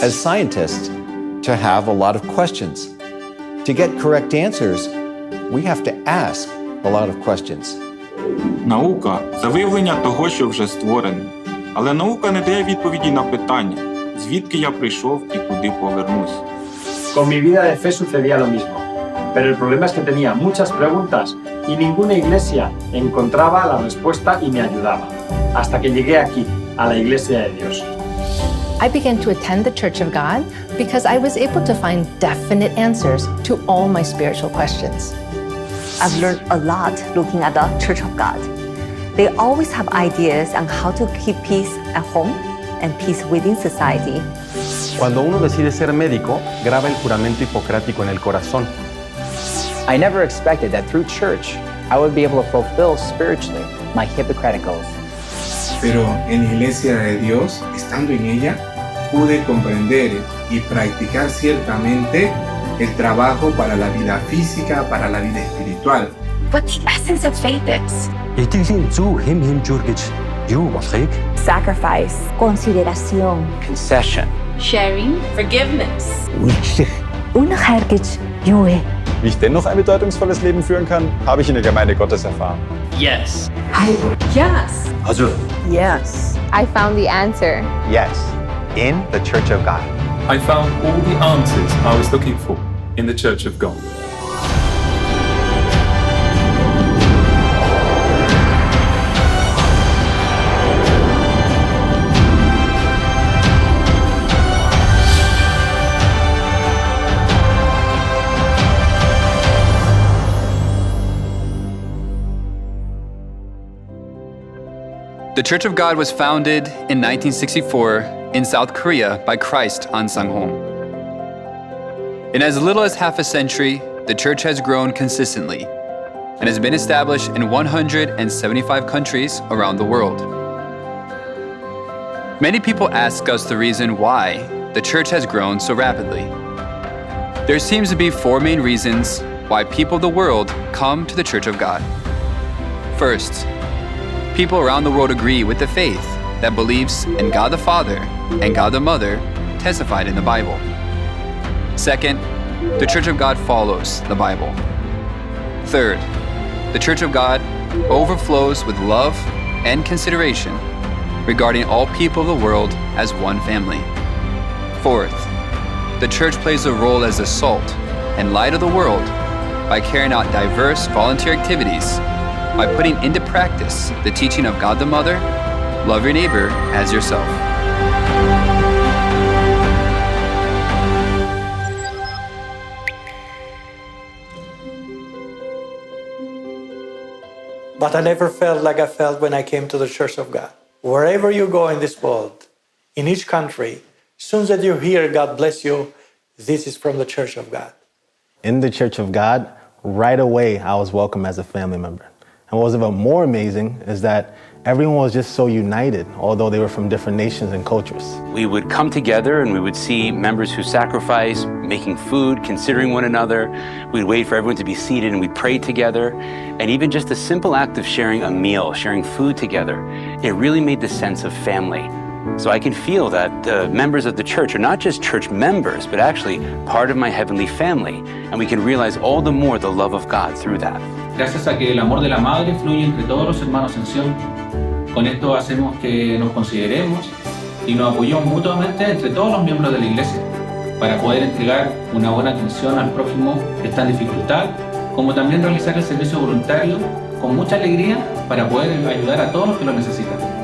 as scientists to have a lot of questions. To get correct answers, we have to ask a lot of questions. Наука – це виявлення того, що вже створено. Але наука не дає відповіді на питання, звідки я прийшов і куди повернусь. Con mi vida de fe sucedía lo mismo, pero el problema es que tenía muchas preguntas y ninguna iglesia encontraba la respuesta y me ayudaba, hasta que llegué aquí, a la Iglesia de Dios. I began to attend the Church of God because I was able to find definite answers to all my spiritual questions. I've learned a lot looking at the Church of God. They always have ideas on how to keep peace at home and peace within society. Cuando uno decide ser médico, graba el juramento hipocrático en el corazón. I never expected that through church, I would be able to fulfill spiritually my Hippocratic oath. Pero en la Iglesia de Dios, estando en ella, pude comprender y practicar ciertamente el trabajo para la vida física, para la vida espiritual. What the essence of faith is. Sacrifice, consideración, Concession. Sharing, forgiveness. Wie ich dennoch ein bedeutungsvolles Leben führen kann, habe ich in der Gemeinde Gottes erfahren. Yes. Yes. Also. Yes. I found the answer. Yes, in the Church of God. I found all the answers I was looking for in the Church of God. The Church of God was founded in 1964 in South Korea by Christ Ahnsahnghong. In as little as half a century, the church has grown consistently and has been established in 175 countries around the world. Many people ask us the reason why the church has grown so rapidly. There seems to be four main reasons why people of the world come to the Church of God. First, people around the world agree with the faith that believes in God the Father and God the Mother testified in the Bible. Second, the Church of God follows the Bible. Third, the Church of God overflows with love and consideration regarding all people of the world as one family. Fourth, the church plays a role as the salt and light of the world by carrying out diverse volunteer activities, by putting into practice the teaching of God the Mother, love your neighbor as yourself. But I never felt like I felt when I came to the Church of God. Wherever you go in this world, in each country, as soon as you hear God bless you, this is from the Church of God. In the Church of God, right away, I was welcome as a family member. And what was even more amazing is that everyone was just so united, although they were from different nations and cultures. We would come together and we would see members who sacrifice, making food, considering one another. We'd wait for everyone to be seated and we'd pray together. And even just the simple act of sharing a meal, sharing food together, it really made the sense of family. So I can feel that the members of the church are not just church members, but actually part of my heavenly family. And we can realize all the more the love of God through that. Gracias a que el amor de la Madre fluye entre todos los hermanos en Sion. Con esto hacemos que nos consideremos y nos apoyemos mutuamente entre todos los miembros de la Iglesia para poder entregar una buena atención al prójimo que está en dificultad, como también realizar el servicio voluntario con mucha alegría para poder ayudar a todos los que lo necesitan.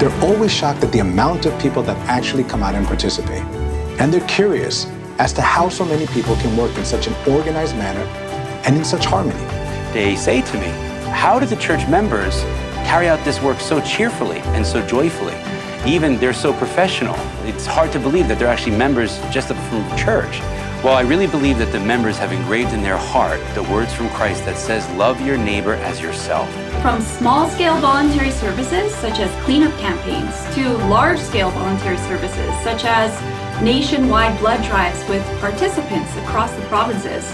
They're always shocked at the amount of people that actually come out and participate. And they're curious as to how so many people can work in such an organized manner and in such harmony. They say to me, how do the church members carry out this work so cheerfully and so joyfully? Even they're so professional. It's hard to believe that they're actually members just from church. Well, I really believe that the members have engraved in their heart the words from Christ that says, love your neighbor as yourself. From small-scale voluntary services, such as cleanup campaigns, to large-scale voluntary services, such as nationwide blood drives with participants across the provinces.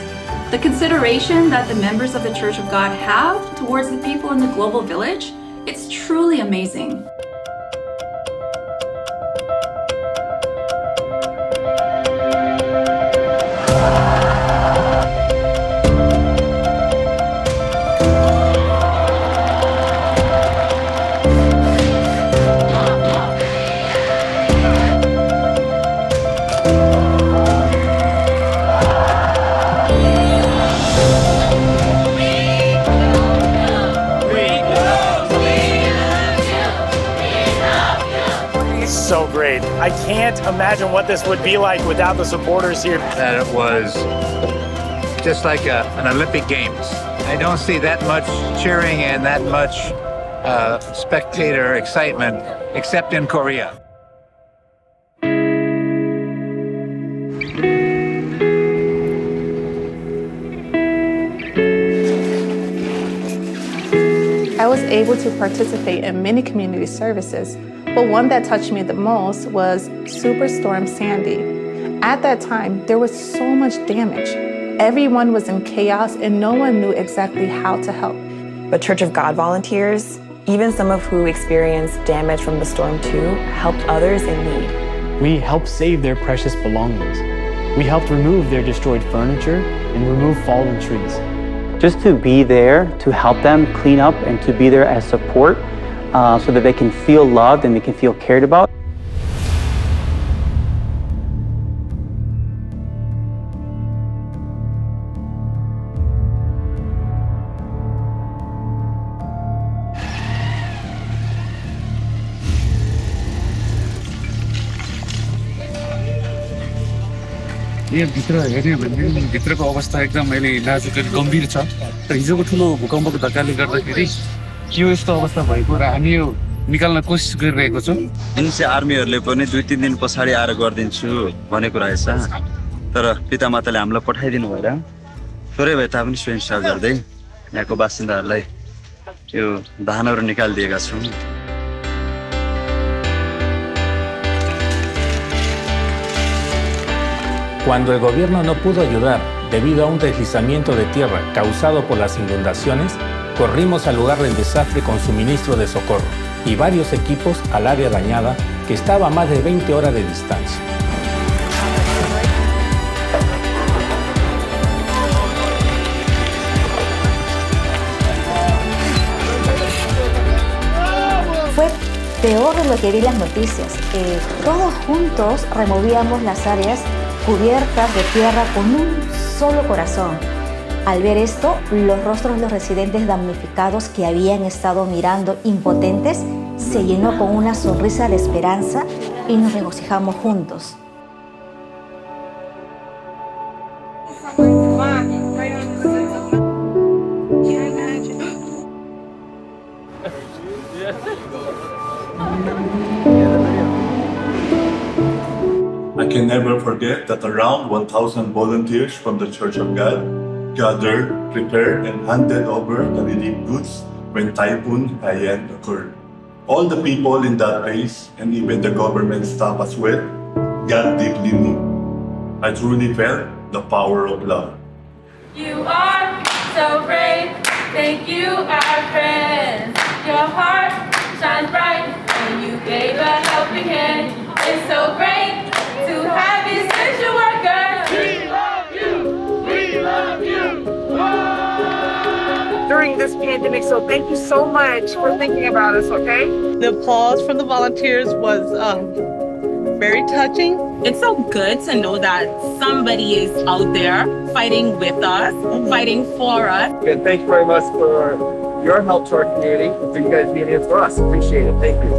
The consideration that the members of the Church of God have towards the people in the global village, it's truly amazing. So great. I can't imagine what this would be like without the supporters here. That it was just like an Olympic Games. I don't see that much cheering and that much spectator excitement except in Korea. I was able to participate in many community services, but one that touched me the most was Superstorm Sandy. At that time, there was so much damage. Everyone was in chaos and no one knew exactly how to help. But Church of God volunteers, even some of who experienced damage from the storm too, helped others in need. We helped save their precious belongings. We helped remove their destroyed furniture and remove fallen trees. Just to be there to help them clean up and to be there as support so that they can feel loved and they can feel cared about. भित्रको अवस्था एकदम अहिले नाजुक गम्भीर छ र हिजोको ठुलो भूकम्पको धक्काले गर्दाखेरि यो यस्तो अवस्था भएको र हामी यो निकाल्न कोसिस गरिरहेको छौं। एनसी आर्मीहरुले पनि 2-3 दिन पछाडी आएर गर्दिन्छु भनेको रहेछ, तर पितामाताले हामीलाई पठाइदिनु भएर थोरै भए तापनि स्वयंसेवा गर्दै यहाँको बासिन्दाहरुलाई यो धानहरु निकाल्दिएका छौं। Cuando el gobierno no pudo ayudar debido a un deslizamiento de tierra causado por las inundaciones, corrimos al lugar del desastre con suministro de socorro y varios equipos al área dañada que estaba a más de 20 horas de distancia. Fue peor de lo que vi en las noticias. Todos juntos removíamos las áreas cubiertas de tierra con un solo corazón. Al ver esto, los rostros de los residentes damnificados que habían estado mirando impotentes se llenó con una sonrisa de esperanza y nos regocijamos juntos. I can never forget that around 1,000 volunteers from the Church of God gathered, prepared, and handed over the relief goods when Typhoon Haiyan occurred. All the people in that base, and even the government staff as well, got deeply moved. I truly felt the power of love. You are so brave. Thank you, our friends. Your heart shines bright, and you gave a helping hand. It's so great to have essential workers. We love you. We love you. During this pandemic, so thank you so much for thinking about us, okay? The applause from the volunteers was very touching. It's so good to know that somebody is out there fighting with us, fighting for us. Good, thank you very much for your help to our community, and for you guys being here for us. Appreciate it, thank you.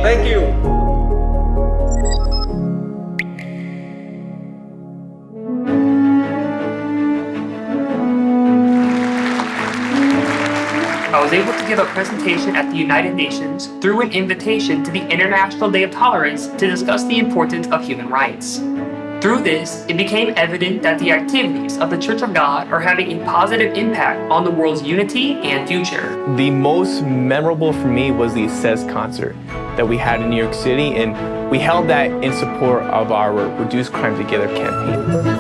Thank you. I was able to give a presentation at the United Nations through an invitation to the International Day of Tolerance to discuss the importance of human rights. Through this, it became evident that the activities of the Church of God are having a positive impact on the world's unity and future. The most memorable for me was the Says concert that we had in New York City, and we held that in support of our Reduce Crime Together campaign.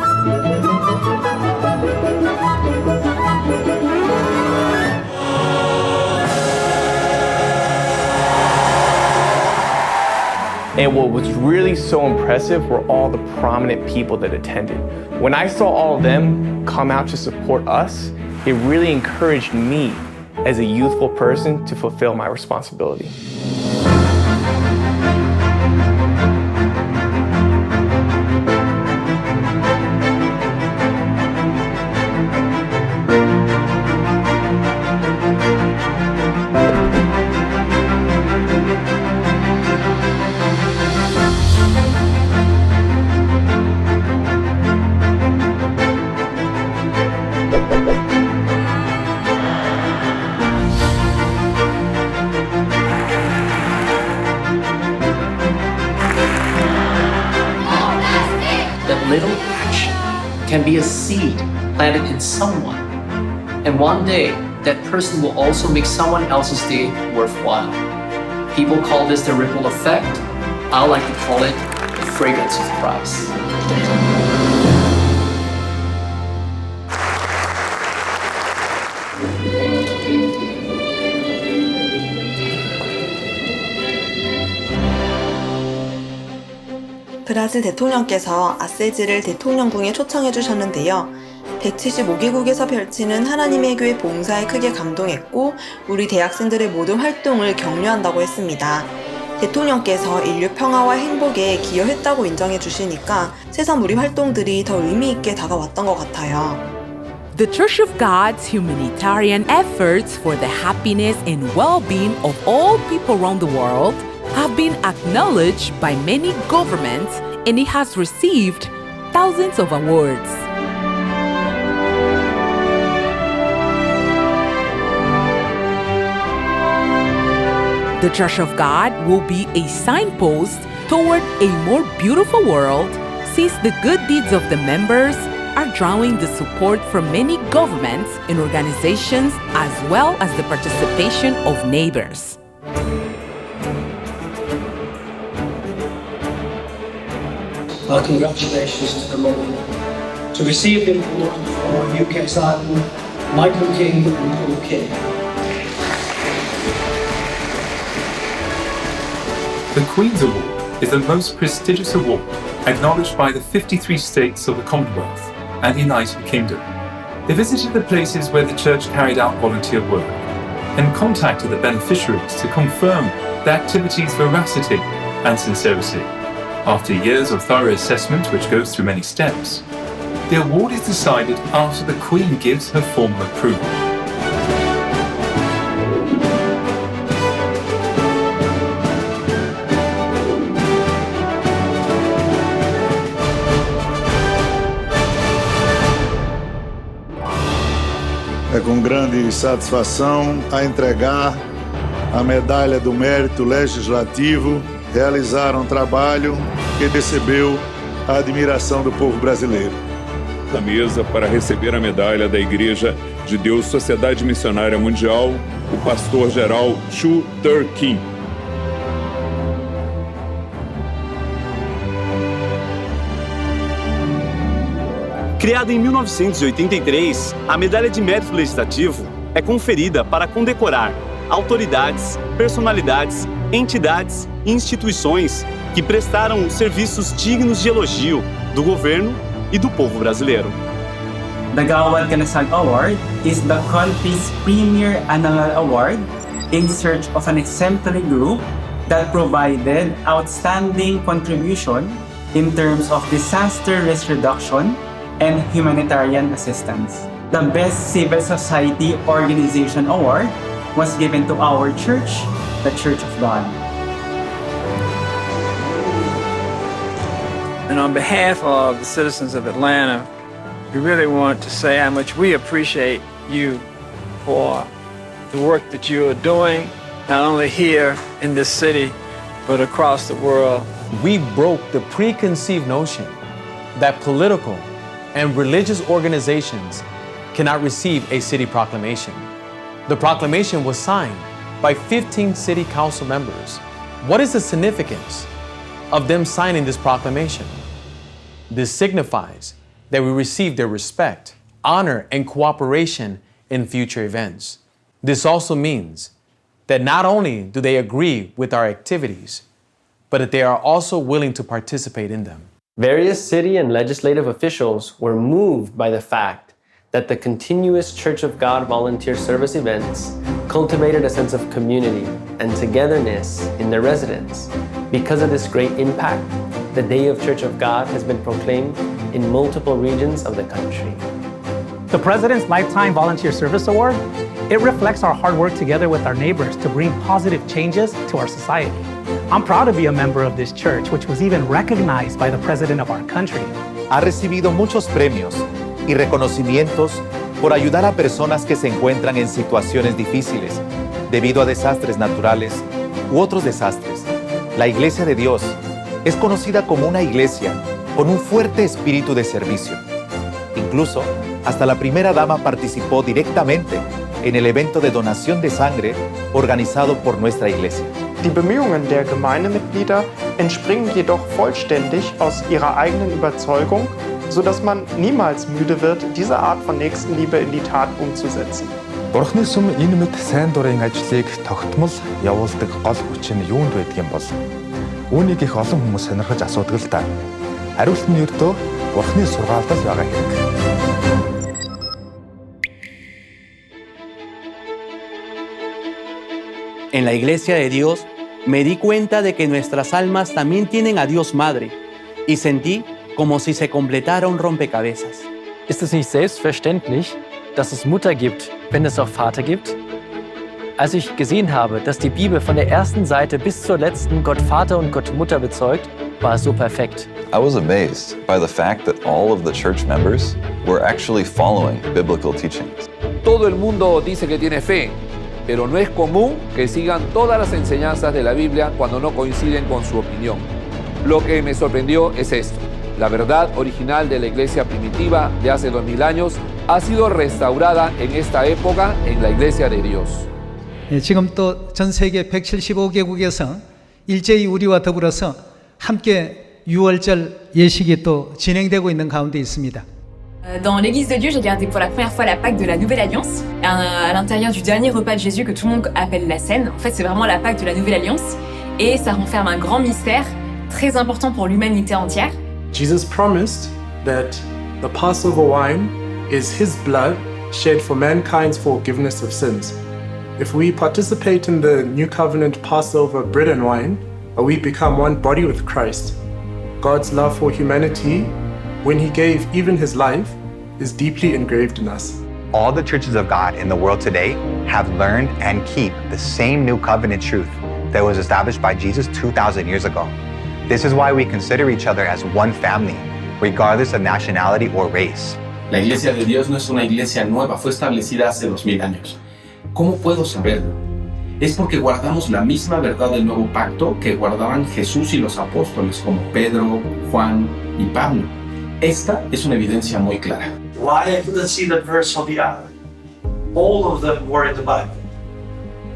And what was really so impressive were all the prominent people that attended. When I saw all of them come out to support us, it really encouraged me as a youthful person to fulfill my responsibility. Little action can be a seed planted in someone, and one day that person will also make someone else's day worthwhile. People call this the ripple effect. I like to call it the fragrance of Christ. 브라질 대통령께서 아세지를 대통령궁에 초청해 주셨는데요. 175개국에서 펼치는 하나님의 교회 봉사에 크게 감동했고 우리 대학생들의 모든 활동을 격려한다고 했습니다. 대통령께서 인류 평화와 행복에 기여했다고 인정해 주시니까 세상 우리 활동들이 더 의미 있게 다가왔던 것 같아요. The Church of God's humanitarian efforts for the happiness and well-being of all people around the world have been acknowledged by many governments, and it has received thousands of awards. The Church of God will be a signpost toward a more beautiful world, since the good deeds of the members are drawing the support from many governments and organizations, as well as the participation of neighbors. Congratulations to the Lord. To receive the award for UK Sergeant Michael King and Paul King. The Queen's Award is the most prestigious award acknowledged by the 53 states of the Commonwealth and the United Kingdom. They visited the places where the Church carried out volunteer work and contacted the beneficiaries to confirm the activity's veracity and sincerity. After years of thorough assessment, which goes through many steps, the award is decided after the Queen gives her formal approval. É com grande satisfação a entregar a medalha do mérito legislativo. Realizaram um trabalho que recebeu a admiração do povo brasileiro. Na mesa para receber a medalha da Igreja de Dio Società Missionaria Mondiale, o pastor-geral Kim. Criada em 1983, a Medalha de Mérito Legislativo é conferida para condecorar autoridades, personalidades, entidades e instituições que prestaram serviços dignos de elogio do governo e do povo brasileiro. The Gawad Kanasag Award is the country's premier annual award in search of an exemplary group that provided outstanding contribution in terms of disaster risk reduction and humanitarian assistance. The Best Civil Society Organization Award was given to our church, the Church of God. And on behalf of the citizens of Atlanta, we really want to say how much we appreciate you for the work that you are doing, not only here in this city, but across the world. We broke the preconceived notion that political and religious organizations cannot receive a city proclamation. The proclamation was signed by 15 city council members. What is the significance of them signing this proclamation? This signifies that we receive their respect, honor, and cooperation in future events. This also means that not only do they agree with our activities, but that they are also willing to participate in them. Various city and legislative officials were moved by the fact that the continuous Church of God volunteer service events cultivated a sense of community and togetherness in their residents. Because of this great impact, the Day of Church of God has been proclaimed in multiple regions of the country. The President's Lifetime Volunteer Service Award, it reflects our hard work together with our neighbors to bring positive changes to our society. I'm proud to be a member of this church, which was even recognized by the President of our country. Ha recibido muchos premios y reconocimientos por ayudar a personas que se encuentran en situaciones difíciles debido a desastres naturales u otros desastres. La Iglesia de Dios es conocida como una iglesia con un fuerte espíritu de servicio. Incluso, hasta la primera dama participó directamente en el evento de donación de sangre organizado por nuestra iglesia. Die Bemühungen der Gemeindemitglieder entspringen jedoch vollständig aus ihrer eigenen Überzeugung, sodass man niemals müde wird, diese Art von Nächstenliebe in die Tat umzusetzen. Бурхны сүм энэ мэд сайн дурын ажлыг тогтмол явуулдаг гол хүч нь юунд байдаг юм бол? Үүнийг их олон хүмүүс сонирхож асуудаг л да. Хариулт нь ердөө Бурхны сургаалд л байгаа хэрэг. En la Iglesia de Dios me di cuenta de que nuestras almas también tienen a Dios Madre y sentí como si se completara un rompecabezas. Ist es nicht selbstverständlich, dass es Mutter gibt, wenn es auch Vater gibt? Als ich gesehen habe, dass die Bibel von der ersten Seite bis zur letzten Gott Vater und Gott Mutter bezeugt, war es so perfekt. I was amazed by the fact that all of the church members were actually following biblical teachings. Todo el mundo dice que tiene fe, pero no es común que sigan todas las enseñanzas de la Biblia cuando no coinciden con su opinión. Lo que me sorprendió es esto. La verdad original de la iglesia primitiva de hace 2000 años ha sido restaurada en esta época en la Iglesia de Dios. 지금 또 전 세계 175개국에서 일제히 우리와 더불어서 함께 유월절 예식이 또 진행되고 있는 가운데 있습니다. Dans l'Église de Dieu, j'ai gardé pour la première fois la Pâque de la Nouvelle Alliance, à l'intérieur du dernier repas de Jésus que tout le monde appelle la Seine. En fait, c'est vraiment la Pâque de la Nouvelle Alliance et ça renferme un grand mystère très important pour l'humanité entière. Jesus promised that the Passover wine is his blood shed for mankind's forgiveness of sins. If we participate in the New Covenant Passover bread and wine, we become one body with Christ. God's love for humanity, when he gave even his life, is deeply engraved in us. All the churches of God in the world today have learned and keep the same New Covenant truth that was established by Jesus 2,000 years ago. This is why we consider each other as one family, regardless of nationality or race. La Iglesia de Dios no es una iglesia nueva, fue establecida hace 2000 años. ¿Cómo puedo saberlo? Es porque guardamos la misma verdad del nuevo pacto que guardaban Jesús y los apóstoles como Pedro, Juan y Pablo. Esta es una evidencia muy clara. Why I couldn't see that verse on the other? All of them were in the Bible.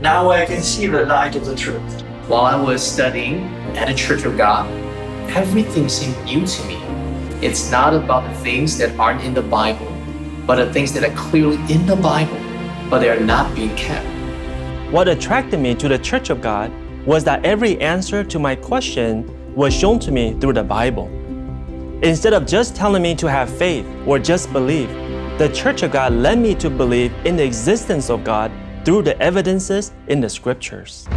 Now I can see the light of the truth. While I was studying at a Church of God, everything seemed new to me. It's not about the things that aren't in the Bible, but the things that are clearly in the Bible, but they are not being kept. What attracted me to the Church of God was that every answer to my question was shown to me through the Bible. Instead of just telling me to have faith or just believe, the Church of God led me to believe in the existence of God through the evidences in the scriptures.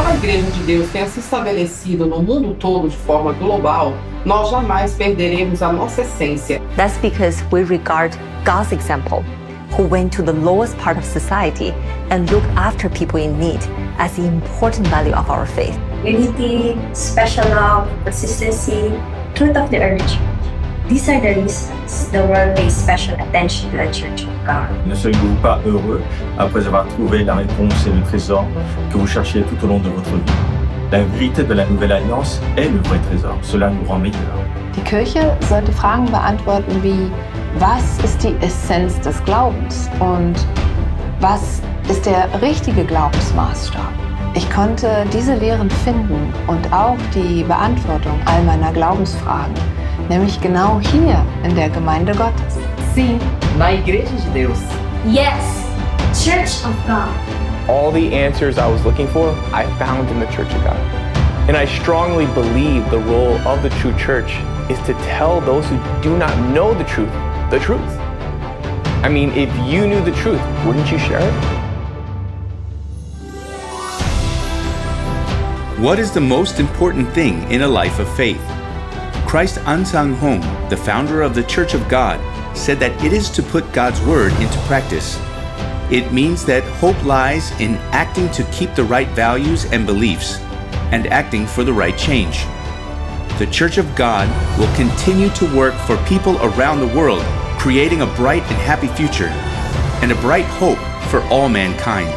embora a Igreja de Deus tenha se estabelecido no mundo todo de forma global, nós jamais perderemos a nossa essência. That's because we regard God's example, who went to the lowest part of society and looked after people in need, as the important value of our faith. Unity, special love, consistency, truth of the early church. These are the reasons the world pays special attention to the Church of God. Ne seriez-vous pas heureux après avoir trouvé la réponse et le trésor que vous cherchiez tout au long de votre vie? La vérité de la Nouvelle Alliance est le vrai trésor. Cela nous rend meilleurs. Die Kirche sollte Fragen beantworten wie: Was ist die Essenz des Glaubens und was ist der richtige Glaubensmaßstab? Ich konnte diese Lehren finden und auch die Beantwortung all meiner Glaubensfragen, nämlich genau hier in der Gemeinde Gottes. Sim, na Igreja de Deus. Yes, Church of God. All the answers I was looking for, I found in the Church of God. And I strongly believe the role of the true church is to tell those who do not know the truth. I mean, if you knew the truth, wouldn't you share it? What is the most important thing in a life of faith? Christ Ahnsahnghong, the founder of the Church of God, said that it is to put God's word into practice. It means that hope lies in acting to keep the right values and beliefs, and acting for the right change. The Church of God will continue to work for people around the world, creating a bright and happy future, and a bright hope for all mankind.